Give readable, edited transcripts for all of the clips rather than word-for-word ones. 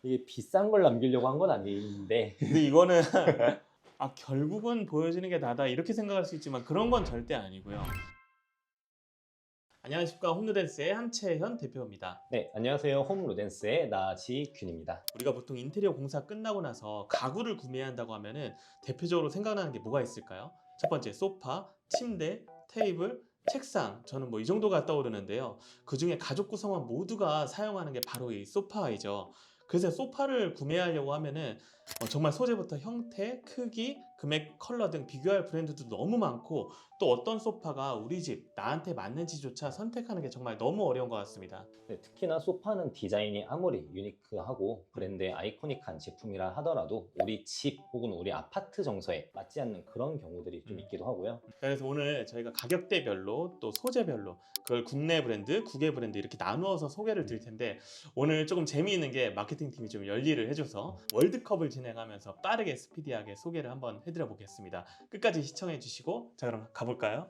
이게 비싼 걸 남기려고 한 건 아닌데 근데 이거는 결국은 보여지는 게 나다 이렇게 생각할 수 있지만 그런 건 절대 아니고요. 안녕하십니까, 홈루덴스의 한채현 대표입니다. 네, 안녕하세요. 홈루덴스의 나지균입니다. 우리가 보통 인테리어 공사 끝나고 나서 가구를 구매한다고 하면은 대표적으로 생각나는 게 뭐가 있을까요? 첫 번째, 소파, 침대, 테이블, 책상. 저는 뭐 이 정도가 떠오르는데요. 그 중에 가족 구성원 모두가 사용하는 게 바로 이 소파이죠. 그래서 소파를 구매하려고 하면은 정말 소재부터 형태, 크기, 금액, 컬러 등 비교할 브랜드도 너무 많고, 또 어떤 소파가 우리 집, 나한테 맞는지조차 선택하는 게 정말 너무 어려운 것 같습니다. 네, 특히나 소파는 디자인이 아무리 유니크하고 브랜드의 아이코닉한 제품이라 하더라도 우리 집 혹은 우리 아파트 정서에 맞지 않는 그런 경우들이 좀 있기도 하고요. 그래서 오늘 저희가 가격대별로 또 소재별로 그걸 국내 브랜드, 국외 브랜드 이렇게 나누어서 소개를 드릴 텐데, 오늘 조금 재미있는 게 마케팅 팀이 좀 열일을 해줘서 월드컵을 진행하면서 빠르게 스피디하게 소개를 한번 해드려 보겠습니다. 끝까지 시청해 주시고, 자 그럼 가볼까요?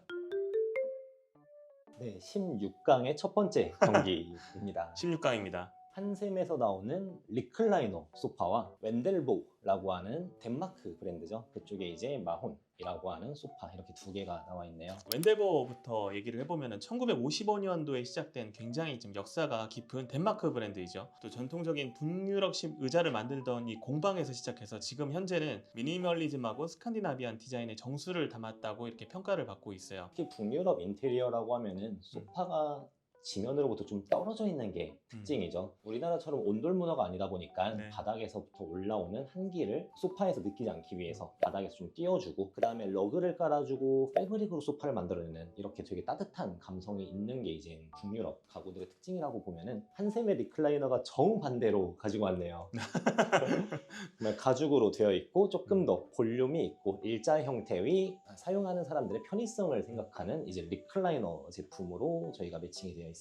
네, 16강의 첫 번째 경기입니다. 16강입니다. 한샘에서 나오는 리클라이너 소파와 웬델보라고 하는 덴마크 브랜드죠. 그쪽에 이제 마혼이라고 하는 소파, 이렇게 두 개가 나와 있네요. 웬델버부터 얘기를 해보면 1955년도에 시작된 굉장히 좀 역사가 깊은 덴마크 브랜드이죠. 또 전통적인 북유럽식 의자를 만들던 이 공방에서 시작해서 지금 현재는 미니멀리즘하고 스칸디나비안 디자인의 정수를 담았다고 이렇게 평가를 받고 있어요. 특히 북유럽 인테리어라고 하면은 소파가 지면으로부터 좀 떨어져 있는 게 특징이죠. 우리나라처럼 온돌 문화가 아니다 보니까 네. 바닥에서부터 올라오는 한기를 소파에서 느끼지 않기 위해서 바닥에서 좀 띄워주고, 그 다음에 러그를 깔아주고 패브릭으로 소파를 만들어내는, 이렇게 되게 따뜻한 감성이 있는 게 이제 북유럽 가구들의 특징이라고 보면은 한샘의 리클라이너가 정반대로 가지고 왔네요. 정말 가죽으로 되어 있고 조금 더 볼륨이 있고 일자 형태의, 사용하는 사람들의 편의성을 생각하는 이제 리클라이너 제품으로 저희가 매칭이 되어 있습니다.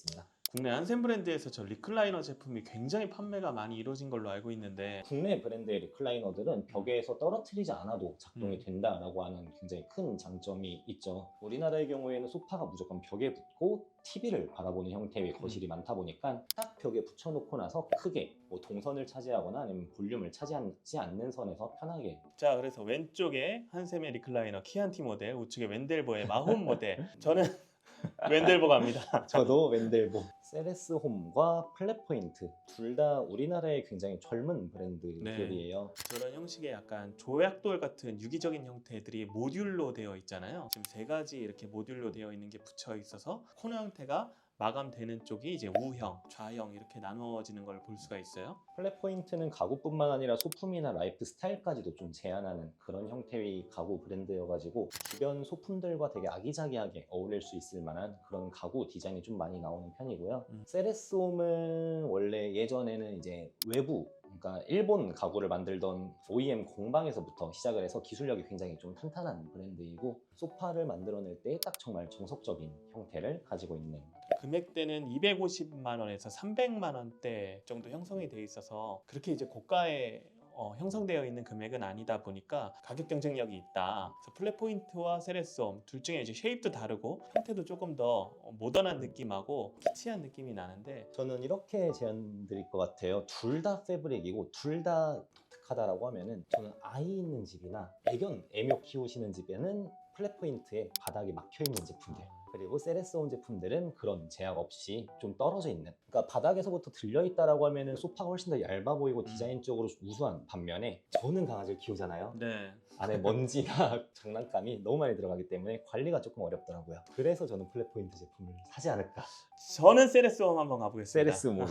국내 한샘 브랜드에서 저 리클라이너 제품이 굉장히 판매가 많이 이루어진 걸로 알고 있는데, 국내 브랜드의 리클라이너들은 벽에서 떨어뜨리지 않아도 작동이 된다라고 하는 굉장히 큰 장점이 있죠. 우리나라의 경우에는 소파가 무조건 벽에 붙고 TV를 바라보는 형태의 거실이 많다 보니까 딱 벽에 붙여놓고 나서 크게 뭐 동선을 차지하거나 아니면 볼륨을 차지하지 않는 선에서 편하게. 자 그래서 왼쪽에 한샘의 리클라이너 키안티 모델, 우측에 웬델버의 마홈 모델. 저는 웬델버 갑니다. 저도 웬델보. 세레스홈과 플랫포인트 둘 다 우리나라의 굉장히 젊은 브랜드들이에요. 저런 형식의 약간 조약돌 같은 유기적인 형태들이 모듈로 되어 있잖아요. 지금 세 가지 이렇게 모듈로 되어 있는 게 붙여 있어서 코너 형태가 마감되는 쪽이 이제 우형, 좌형 이렇게 나누어지는 걸 볼 수가 있어요. 플랫포인트는 가구뿐만 아니라 소품이나 라이프 스타일까지도 좀 제한하는 그런 형태의 가구 브랜드여가지고 주변 소품들과 되게 아기자기하게 어울릴 수 있을 만한 그런 가구 디자인이 좀 많이 나오는 편이고요. 세레스홈은 원래 예전에는 이제 외부, 그러니까 일본 가구를 만들던 OEM 공방에서부터 시작을 해서 기술력이 굉장히 좀 탄탄한 브랜드이고, 소파를 만들어낼 때 딱 정말 정석적인 형태를 가지고 있는. 금액대는 250만 원에서 300만 원대 정도 형성이 돼 있어서 그렇게 이제 고가의 형성되어 있는 금액은 아니다 보니까 가격 경쟁력이 있다. 그래서 플랫포인트와 세레스홈 둘 중에 이제 쉐입도 다르고 형태도 조금 더 모던한 느낌하고 키치한 느낌이 나는데, 저는 이렇게 제안 드릴 것 같아요. 둘 다 패브릭이고 둘 다 독특하다라고 하면은, 저는 아이 있는 집이나 애묘 키우시는 집에는 플랫포인트에 바닥이 막혀 있는 제품들, 그리고 세레스홈 제품들은 그런 제약 없이 좀 떨어져 있는, 그러니까 바닥에서부터 들려 있다라고 하면은 소파가 훨씬 더 얇아 보이고 디자인적으로 우수한 반면에, 저는 강아지를 키우잖아요. 네. 안에 먼지나 장난감이 너무 많이 들어가기 때문에 관리가 조금 어렵더라고요. 그래서 저는 플랫포인트 제품을 사지 않을까. 저는 세레스홈 한번 가보겠습니다. 세레스홈으로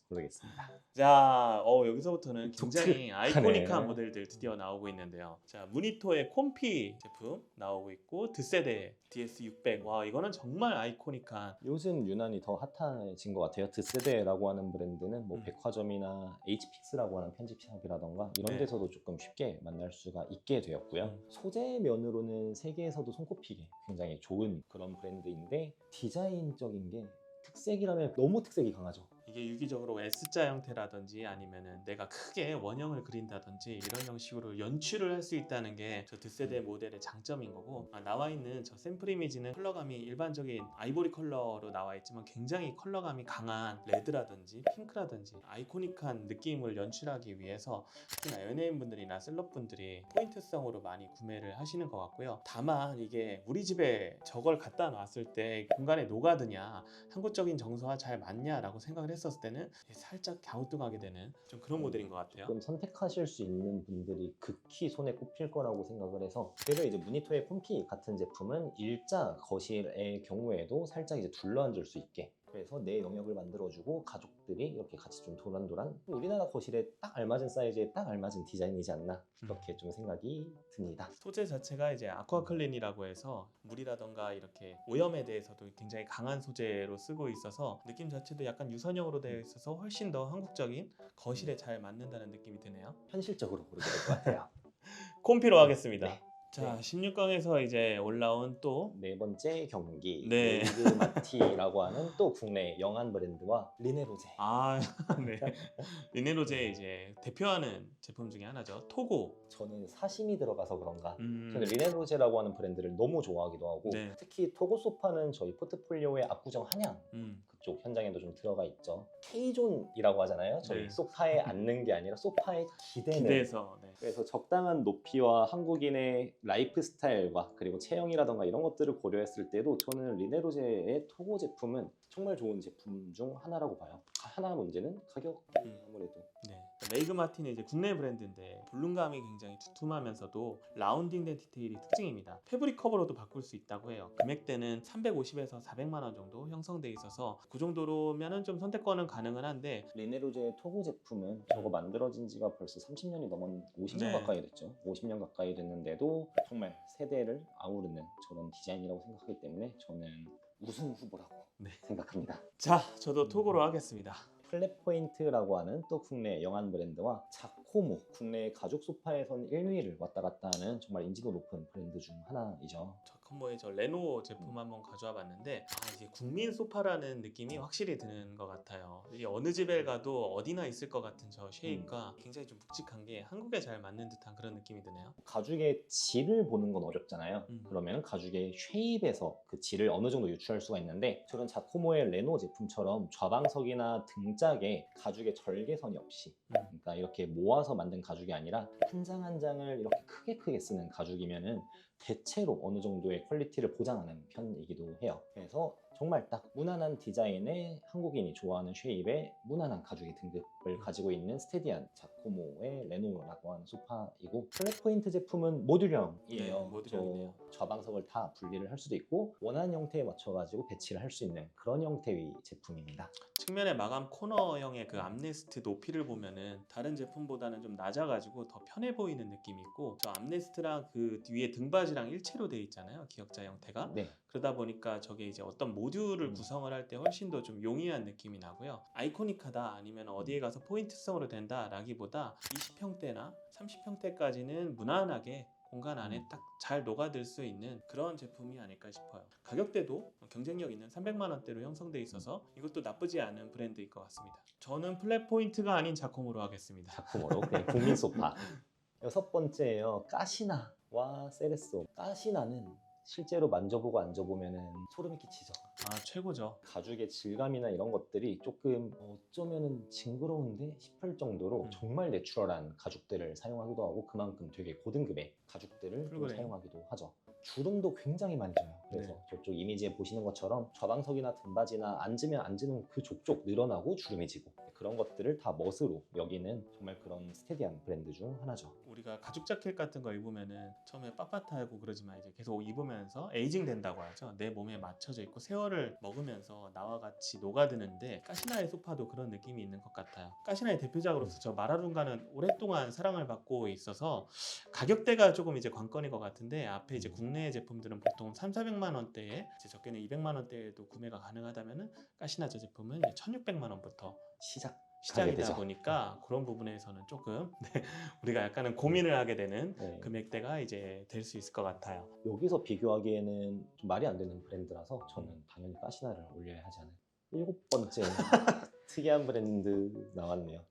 고르겠습니다. 자, 여기서부터는 굉장히 독특하네. 아이코닉한 모델들 드디어 나오고 있는데요. 자, 무니토의 콤피 제품 나오고 있고, 드세대 DS600. 와, 이거는 정말 아이코닉한. 요즘 유난히 더 핫해진 것 같아요. 드세대라고 하는 브랜드는 뭐 백화점이나 HPX라고 하는 편집샵이라던가 이런 네. 데서도 조금 쉽게 만날 수가 있게 되었고요. 소재 면으로는 세계에서도 손꼽히게 굉장히 좋은 그런 브랜드인데, 디자인적인 게 특색이라면 너무 특색이 강하죠. 이게 유기적으로 S자 형태라든지 아니면은 내가 크게 원형을 그린다든지 이런 형식으로 연출을 할 수 있다는 게 저 드세대 모델의 장점인 거고, 나와 있는 저 샘플 이미지는 컬러감이 일반적인 아이보리 컬러로 나와 있지만 굉장히 컬러감이 강한 레드라든지 핑크라든지 아이코닉한 느낌을 연출하기 위해서 특히나 연예인분들이나 셀럽분들이 포인트성으로 많이 구매를 하시는 것 같고요. 다만 이게 우리 집에 저걸 갖다 놨을 때 공간에 녹아드냐, 한국적인 정서와 잘 맞냐라고 생각을 했었을 때는 살짝 갸우뚱하게 되는 좀 그런 모델인 것 같아요. 좀 선택하실 수 있는 분들이 극히 손에 꼽힐 거라고 생각을 해서, 그래서 이제 무니토의 폼피 같은 제품은 일자 거실의 경우에도 살짝 이제 둘러앉을 수 있게, 그래서 내 영역을 만들어주고 가족들이 이렇게 같이 좀 도란도란, 우리나라 거실에 딱 알맞은 사이즈에 딱 알맞은 디자인이지 않나, 그렇게 좀 생각이 듭니다. 소재 자체가 이제 아쿠아클린이라고 해서 물이라던가 이렇게 오염에 대해서도 굉장히 강한 소재로 쓰고 있어서 느낌 자체도 약간 유선형으로 되어 있어서 훨씬 더 한국적인 거실에 잘 맞는다는 느낌이 드네요. 현실적으로 고르게 될 것 같아요. 콤피로 하겠습니다. 네. 자, 네. 16강에서 이제 올라온 또 네 번째 경기, 네. 메이그마티라고 하는 또 국내 영한 브랜드와 리네로제. 네. 리네로제 이제 대표하는 제품 중에 하나죠. 토고. 저는 사심이 들어가서 그런가, 음, 저는 리네로제라고 하는 브랜드를 너무 좋아하기도 하고, 네. 특히 토고 소파는 저희 포트폴리오의 압구정 한양 음, 그쪽 현장에도 좀 들어가 있죠. K존이라고 하잖아요. 저희 네. 소파에 앉는 게 아니라 소파에 기대는. 기대해서 네. 그래서 적당한 높이와 한국인의 라이프 스타일과 그리고 체형이라던가 이런 것들을 고려했을 때도 저는 리네로제의 토고 제품은 정말 좋은 제품 중 하나라고 봐요. 하나 문제는 가격, 아무래도. 네. 메이그 마틴은 이제 국내 브랜드인데 볼륨감이 굉장히 두툼하면서도 라운딩된 디테일이 특징입니다. 패브릭 커버로도 바꿀 수 있다고 해요. 금액대는 350에서 400만 원 정도 형성돼 있어서 그 정도로면은 좀 선택권은 가능은 한데, 리네로제의 토고 제품은 저거 만들어진 지가 벌써 30년이 넘은 50년 네. 가까이 됐죠. 50년 가까이 됐는데도 정말 세대를 아우르는 저런 디자인이라고 생각하기 때문에 저는 우승 후보라고 네. 생각합니다. 자, 저도 토고로 하겠습니다. 플랫포인트라고 하는 또 국내 영한 브랜드와 자코모, 국내 가죽 소파에선 1위를 왔다 갔다 하는 정말 인지도 높은 브랜드 중 하나이죠. 자커모의 저 레노 제품 한번 가져와 봤는데, 이제 국민 소파라는 느낌이 확실히 드는 것 같아요. 이 어느 집에 가도 어디나 있을 것 같은 저 쉐입과 굉장히 좀 묵직한 게 한국에 잘 맞는 듯한 그런 느낌이 드네요. 가죽의 질을 보는 건 어렵잖아요. 음. 그러면 가죽의 쉐입에서 그 질을 어느 정도 유추할 수가 있는데, 저런 자코모의 레노 제품처럼 좌방석이나 등짝에 가죽의 절개선이 없이, 그러니까 이렇게 모아서 만든 가죽이 아니라 한 장 한 장을 이렇게 크게 쓰는 가죽이면은 대체로 어느 정도의 퀄리티를 보장하는 편이기도 해요. 그래서 정말 딱 무난한 디자인의 한국인이 좋아하는 쉐입의 무난한 가죽의 등급을 가지고 있는 스테디한 자코모의 레노라고 하는 소파이고, 플랫포인트 제품은 모듈형이에요. 네, 모듈형이네요. 저 좌방석을 다 분리를 할 수도 있고 원하는 형태에 맞춰가지고 배치를 할 수 있는 그런 형태의 제품입니다. 측면의 마감 코너형의 그 암레스트 높이를 보면은 다른 제품보다는 좀 낮아가지고 더 편해 보이는 느낌이 있고, 저 암레스트랑 그 위에 등받이랑 일체로 되어 있잖아요, 기역자 형태가. 네. 그러다 보니까 저게 이제 어떤 모듈을 구성을 할 때 훨씬 더 좀 용이한 느낌이 나고요. 아이코닉하다 아니면 어디에 가서 포인트성으로 된다라기보다 20평대나 30평대까지는 무난하게 공간 안에 딱 잘 녹아들 수 있는 그런 제품이 아닐까 싶어요. 가격대도 경쟁력 있는 300만 원대로 형성돼 있어서 이것도 나쁘지 않은 브랜드일 것 같습니다. 저는 플랫포인트가 아닌 자콤으로 하겠습니다. 작품으로 그냥 국민 소파. 여섯 번째예요. 까시나와 세레소. 까시나는 실제로 만져보고 앉아보면은 소름이 끼치죠. 최고죠. 가죽의 질감이나 이런 것들이 조금 어쩌면은 징그러운데 싶을 정도로 정말 내추럴한 가죽들을 사용하기도 하고, 그만큼 되게 고등급의 가죽들을 또 그러네. 사용하기도 하죠. 주름도 굉장히 만져요. 그래서 네. 저쪽 이미지에 보시는 것처럼 좌방석이나 등받이나 앉으면 앉는 그 족족 늘어나고 주름이 지고, 그런 것들을 다 멋으로 여기는 정말 그런 스테디한 브랜드 중 하나죠. 우리가 가죽 자켓 같은 거 입으면은 처음에 빳빳하고 그러지만 이제 계속 입으면서 에이징 된다고 하죠. 내 몸에 맞춰져 있고 세월을 먹으면서 나와 같이 녹아드는데, 까시나의 소파도 그런 느낌이 있는 것 같아요. 까시나의 대표작으로서 저 마라룬가는 오랫동안 사랑을 받고 있어서 가격대가 조금 이제 관건인 것 같은데, 앞에 이제 국내 제품들은 보통 3,400만 원대에 이제 적게는 200만 원대에도 구매가 가능하다면은 까시나 저 제품은 이제 1,600만 원부터 시작이다 되죠. 보니까 그런 부분에서는 조금 우리가 약간은 고민을 하게 되는 네. 금액대가 이제 될 수 있을 것 같아요. 여기서 비교하기에는 좀 말이 안 되는 브랜드라서 저는 당연히 까시나를 올려야 하지 않을까. 일곱 번째 특이한 브랜드 나왔네요.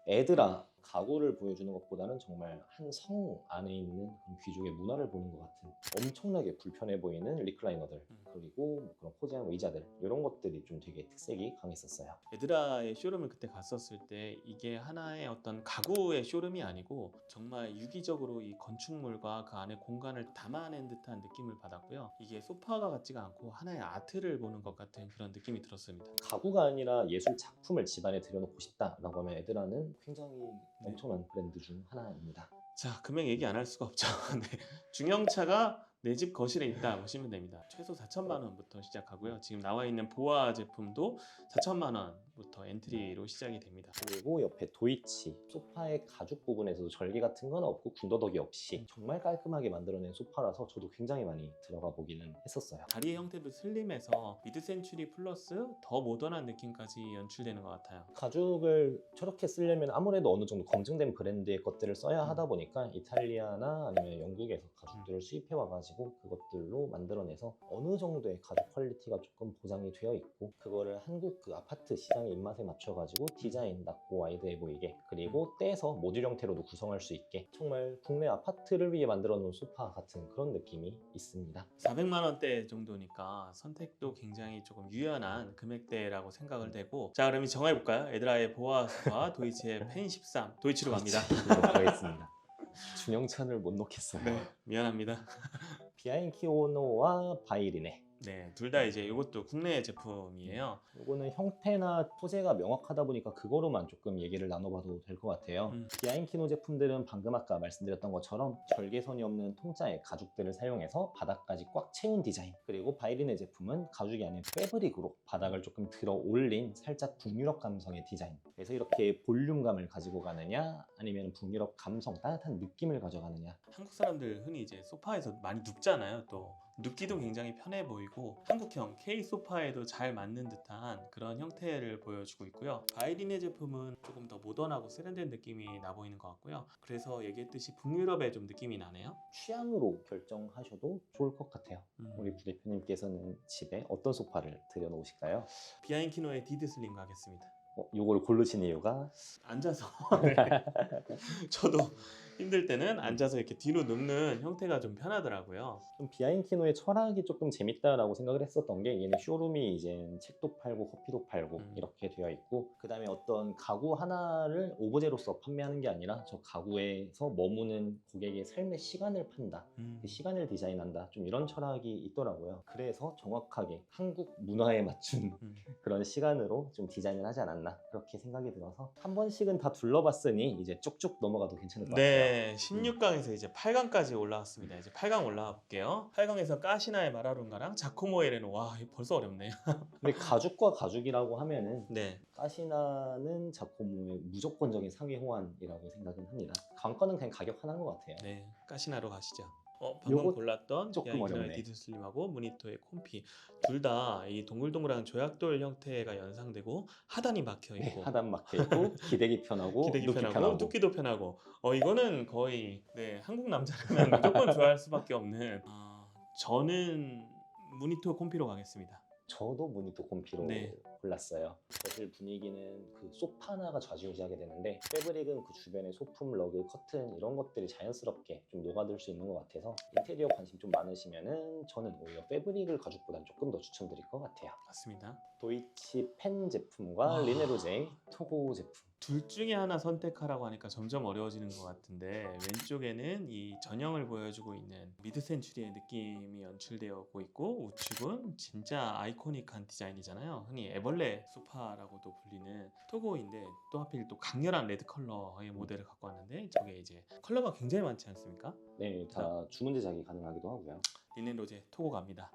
에드라 가구를 보여주는 것보다는 정말 한 성 안에 있는 그런 귀족의 문화를 보는 것 같은 엄청나게 불편해 보이는 리클라이너들 그리고 뭐 그런 포즈한 의자들 이런 것들이 좀 되게 특색이 강했었어요. 에드라의 쇼룸을 그때 갔었을 때 이게 하나의 어떤 가구의 쇼룸이 아니고 정말 유기적으로 이 건축물과 그 안에 공간을 담아낸 듯한 느낌을 받았고요. 이게 소파가 같지가 않고 하나의 아트를 보는 것 같은 그런 느낌이 들었습니다. 가구가 아니라 예술 작품을 집안에 들여놓고 싶다라고 하면 에드라는 굉장히 엄청난 브랜드 중 하나입니다. 자, 금액 얘기 안 할 수가 없죠. 네. 중형차가 내 집 거실에 있다 보시면 됩니다. 최소 4천만 원부터 시작하고요. 지금 나와 있는 보아 제품도 4천만 원부터 엔트리로 시작이 됩니다. 그리고 옆에 도이치 소파의 가죽 부분에서도 절개 같은 건 없고 군더더기 없이 정말 깔끔하게 만들어낸 소파라서 저도 굉장히 많이 들어가 보기는 했었어요. 다리의 형태도 슬림해서 미드 센추리 플러스 더 모던한 느낌까지 연출되는 것 같아요. 가죽을 저렇게 쓰려면 아무래도 어느 정도 검증된 브랜드의 것들을 써야 하다 보니까 이탈리아나 아니면 영국에서 가죽들을 수입해 와가지고 그것들로 만들어내서 어느 정도의 가죽 퀄리티가 조금 보장이 되어 있고 그거를 한국 그 아파트 시장의 입맛에 맞춰가지고 디자인 낮고 와이드해 보이게 그리고 떼서 모듈 형태로도 구성할 수 있게 정말 국내 아파트를 위해 만들어 놓은 소파 같은 그런 느낌이 있습니다. 400만 원대 정도니까 선택도 굉장히 조금 유연한 금액대라고 생각을 되고, 자, 그럼 정해볼까요? 에드라의 보아 소파, 도이치의 펜 13, 도이치로 갑니다. 가겠습니다. 중형찬을 못 놓겠어요. 네, 미안합니다. 비아인키오노와 바이리네. 네, 둘 다 이제 이것도 국내 제품이에요. 이거는 형태나 소재가 명확하다 보니까 그거로만 조금 얘기를 나눠봐도 될 것 같아요. 비아인키노 제품들은 방금 아까 말씀드렸던 것처럼 절개선이 없는 통짜의 가죽들을 사용해서 바닥까지 꽉 채운 디자인, 그리고 바이리네 제품은 가죽이 아닌 패브릭으로 바닥을 조금 들어 올린 살짝 북유럽 감성의 디자인. 그래서 이렇게 볼륨감을 가지고 가느냐 아니면 북유럽 감성 따뜻한 느낌을 가져가느냐. 한국 사람들 흔히 이제 소파에서 많이 눕잖아요. 또 눕기도 굉장히 편해 보이고 한국형 K 소파에도 잘 맞는 듯한 그런 형태를 보여주고 있고요. 바이리네 제품은 조금 더 모던하고 세련된 느낌이 나 보이는 것 같고요. 그래서 얘기했듯이 북유럽의 좀 느낌이 나네요. 취향으로 결정하셔도 좋을 것 같아요. 우리 부대표님께서는 집에 어떤 소파를 들여놓으실까요? 비아인키노의 디드 슬림 가겠습니다. 요걸 고르신 이유가 앉아서 네. 저도 힘들 때는 앉아서 이렇게 뒤로 눕는 형태가 좀 편하더라고요. 좀 비아인키노의 철학이 조금 재밌다라고 생각을 했었던 게 얘는 쇼룸이 이제 책도 팔고 커피도 팔고 이렇게 되어 있고 그 다음에 어떤 가구 하나를 오브제로서 판매하는 게 아니라 저 가구에서 머무는 고객의 삶의 시간을 판다. 그 시간을 디자인한다. 좀 이런 철학이 있더라고요. 그래서 정확하게 한국 문화에 맞춘 그런 시간으로 좀 디자인을 하지 않았나 그렇게 생각이 들어서 한 번씩은 다 둘러봤으니 이제 쭉쭉 넘어가도 괜찮을 것 같아요. 네, 16강에서 이제 8강까지 올라왔습니다. 이제 8강 올라가 볼게요. 8강에서 까시나의 마라룬가랑 자코모 에레노. 와, 이거 벌써 어렵네요. 근데 가죽과 가죽이라고 하면은 네. 까시나는 자코모의 무조건적인 상위 호환이라고 생각은 합니다. 관건은 그냥 가격 하나인 것 같아요. 네, 까시나로 가시죠. 방금 요거 골랐던 조금 비아인키노의 어렵네. 디드 슬림하고 무니토의 콤피 둘 다 이 동글동글한 조약돌 형태가 연상되고 하단이 막혀 네, 있고 하단 막혀 있고 기대기 편하고 기대기 눕기 편하고 편하고 눕기도 편하고 이거는 거의 네, 한국 남자라면 무조건 좋아할 수밖에 없는 저는 무니토 콤피로 가겠습니다. 저도 무니토 콤피로 네. 골랐어요. 거실 분위기는 그 소파나가 좌지우지하게 되는데 패브릭은 그 주변의 소품, 러그, 커튼 이런 것들이 자연스럽게 좀 녹아들 수 있는 것 같아서 인테리어 관심 좀 많으시면은 저는 오히려 패브릭을 가죽보단 조금 더 추천드릴 것 같아요. 맞습니다. 도이치 펜 제품과 리네로제 토고 제품. 둘 중에 하나 선택하라고 하니까 점점 어려워지는 것 같은데 왼쪽에는 이 전형을 보여주고 있는 미드 센추리의 느낌이 연출되어 오고 있고 우측은 진짜 아이코닉한 디자인이잖아요. 흔히 애벌레 소파라고도 불리는 토고인데 또 하필 또 강렬한 레드 컬러의 모델을 갖고 왔는데 저게 이제 컬러가 굉장히 많지 않습니까? 네, 다 주문 제작이 가능하기도 하고요. 리넨로제 토고 갑니다.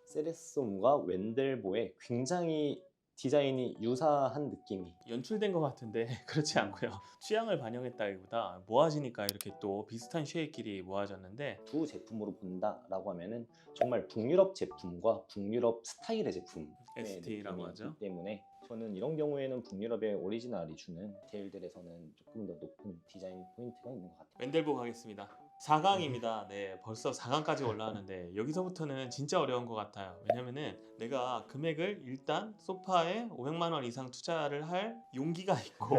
세레솜과 웬델보의 굉장히 디자인이 유사한 느낌이 연출된 것 같은데 그렇지 않고요. 취향을 반영했다기보다 모아지니까 이렇게 또 비슷한 쉐입끼리 모아졌는데 두 제품으로 본다라고 하면은 정말 북유럽 제품과 북유럽 스타일의 제품 ST라고 하죠. 때문에 저는 이런 경우에는 북유럽의 오리지널이 주는 디테일들에서는 조금 더 높은 디자인 포인트가 있는 것 같아요. 웬델보 가겠습니다. 4강입니다. 네, 벌써 4강까지 올라왔는데 여기서부터는 진짜 어려운 것 같아요. 왜냐면은 내가 금액을 일단 소파에 500만 원 이상 투자를 할 용기가 있고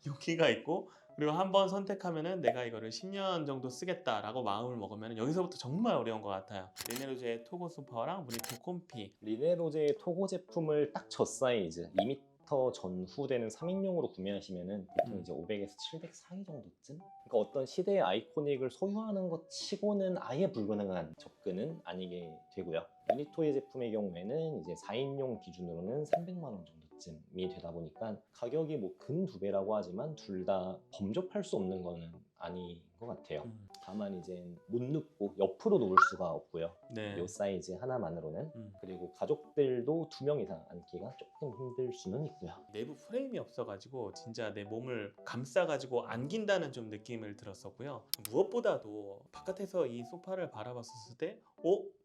용기가 있고 그리고 한번 선택하면은 내가 이거를 10년 정도 쓰겠다라고 마음을 먹으면 여기서부터 정말 어려운 것 같아요. 리네로제의 토고 소파랑 무니토 콤피. 리네로제의 토고 제품을 딱 저 사이즈 2m 전후 되는 3인용으로 구매하시면은 보통 이제 500에서 700 사이 정도쯤? 그러니까 어떤 시대의 아이코닉을 소유하는 것 치고는 아예 불가능한 접근은 아니게 되고요. 유니토이 제품의 경우에는 이제 4인용 기준으로는 300만 원 정도쯤이 되다 보니까 가격이 뭐 근 2배라고 하지만 둘 다 범접할 수 없는 거는 아닌 것 같아요. 다만 이제 못 눕고 옆으로 놓을 수가 없고요. 네. 이 사이즈 하나만으로는. 그리고 가족들도 2명 이상 앉기가 조금 힘들 수는 있고요. 내부 프레임이 없어가지고 진짜 내 몸을 감싸가지고 안긴다는 좀 느낌을 들었었고요. 무엇보다도 바깥에서 이 소파를 바라봤었을 때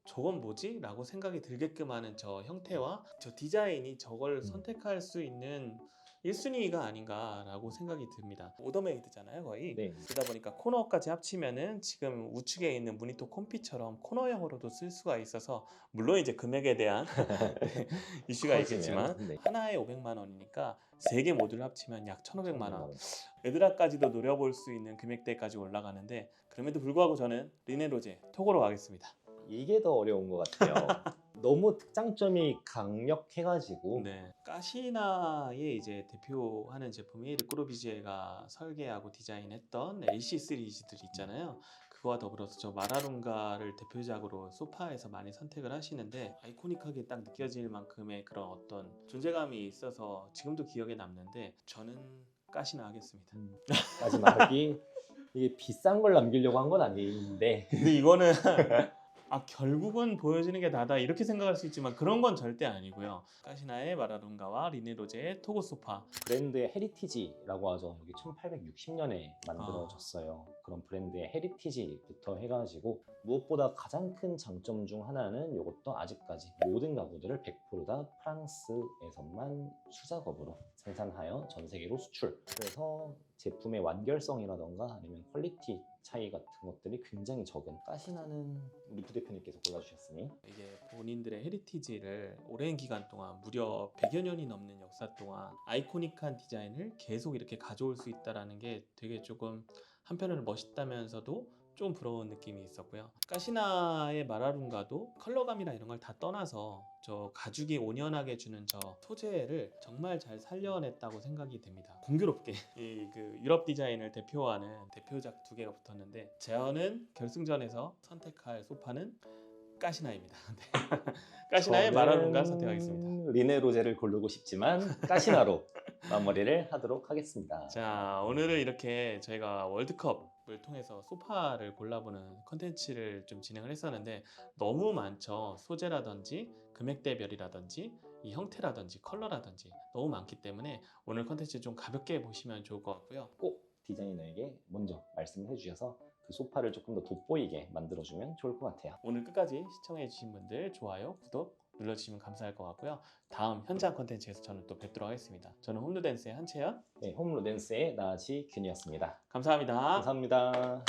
저건 뭐지? 라고 생각이 들게끔 하는 저 형태와 저 디자인이 저걸 선택할 수 있는 1순위가 아닌가라고 생각이 듭니다. 오더메이드잖아요, 거의. 네. 그러다 보니까 코너까지 합치면은 지금 우측에 있는 무니토 콤피처럼 코너형으로도 쓸 수가 있어서 물론 이제 금액에 대한 이슈가 있겠지만 네. 하나에 500만 원이니까 3개 모듈 합치면 약 1,500만 원. 에드라까지도 노려볼 수 있는 금액대까지 올라가는데 그럼에도 불구하고 저는 리네로제 토고로 가겠습니다. 이게 더 어려운 것 같아요. 너무 특장점이 강력해가지고 네. 까시나의 이제 대표하는 제품이 르꼬르비제가 설계하고 디자인했던 LC 시리즈들 있잖아요. 그거와 더불어서 저 마라룬가를 대표작으로 소파에서 많이 선택을 하시는데 아이코닉하게 딱 느껴질 만큼의 그런 어떤 존재감이 있어서 지금도 기억에 남는데 저는 까시나 하겠습니다. 마지막이 이게 비싼 걸 남기려고 한 건 아닌데 근데 이거는 결국은 보여지는 게 다다 이렇게 생각할 수 있지만 그런 건 절대 아니고요. 까시나의 마라룬가와 리네로제의 토고 소파. 브랜드의 헤리티지라고 하죠. 여기 1860년에 만들어졌어요. 그런 브랜드의 헤리티지부터 해가지고 무엇보다 가장 큰 장점 중 하나는 이것도 아직까지 모든 가구들을 100%다 프랑스에서만 수작업으로 생산하여 전 세계로 수출. 그래서 제품의 완결성이라던가 아니면 퀄리티 차이 같은 것들이 굉장히 적은 까시나는 우리 부대표님께서 골라주셨으니 이게 본인들의 헤리티지를 오랜 기간 동안 무려 100여 년이 넘는 역사 동안 아이코닉한 디자인을 계속 이렇게 가져올 수 있다는 게 되게 조금 한편으로는 멋있다면서도 좀 부러운 느낌이 있었고요. 까시나의 마라룬가도 컬러감이나 이런 걸 다 떠나서 저 가죽이 온연하게 주는 저 소재를 정말 잘 살려냈다고 생각이 됩니다. 공교롭게 그 유럽 디자인을 대표하는 대표작 2개가 붙었는데 저는 결승전에서 선택할 소파는 까시나입니다. 까시나의 마라룬가 선택하겠습니다. 리네로제를 고르고 싶지만 까시나로 마무리를 하도록 하겠습니다. 자, 오늘은 이렇게 저희가 월드컵을 통해서 소파를 골라보는 컨텐츠를 좀 진행을 했었는데 너무 많죠. 소재라든지 금액대별이라든지 이 형태라든지 컬러라든지 너무 많기 때문에 오늘 컨텐츠 좀 가볍게 보시면 좋을 것 같고요. 꼭 디자이너에게 먼저 말씀을 해주셔서 그 소파를 조금 더 돋보이게 만들어주면 좋을 것 같아요. 오늘 끝까지 시청해주신 분들 좋아요, 구독 눌러주시면 감사할 것 같고요. 다음 현장 컨텐츠에서 저는 또 뵙도록 하겠습니다. 저는 홈루댄스의 한채연, 네, 홈로댄스의 나지균이었습니다. 감사합니다. 감사합니다.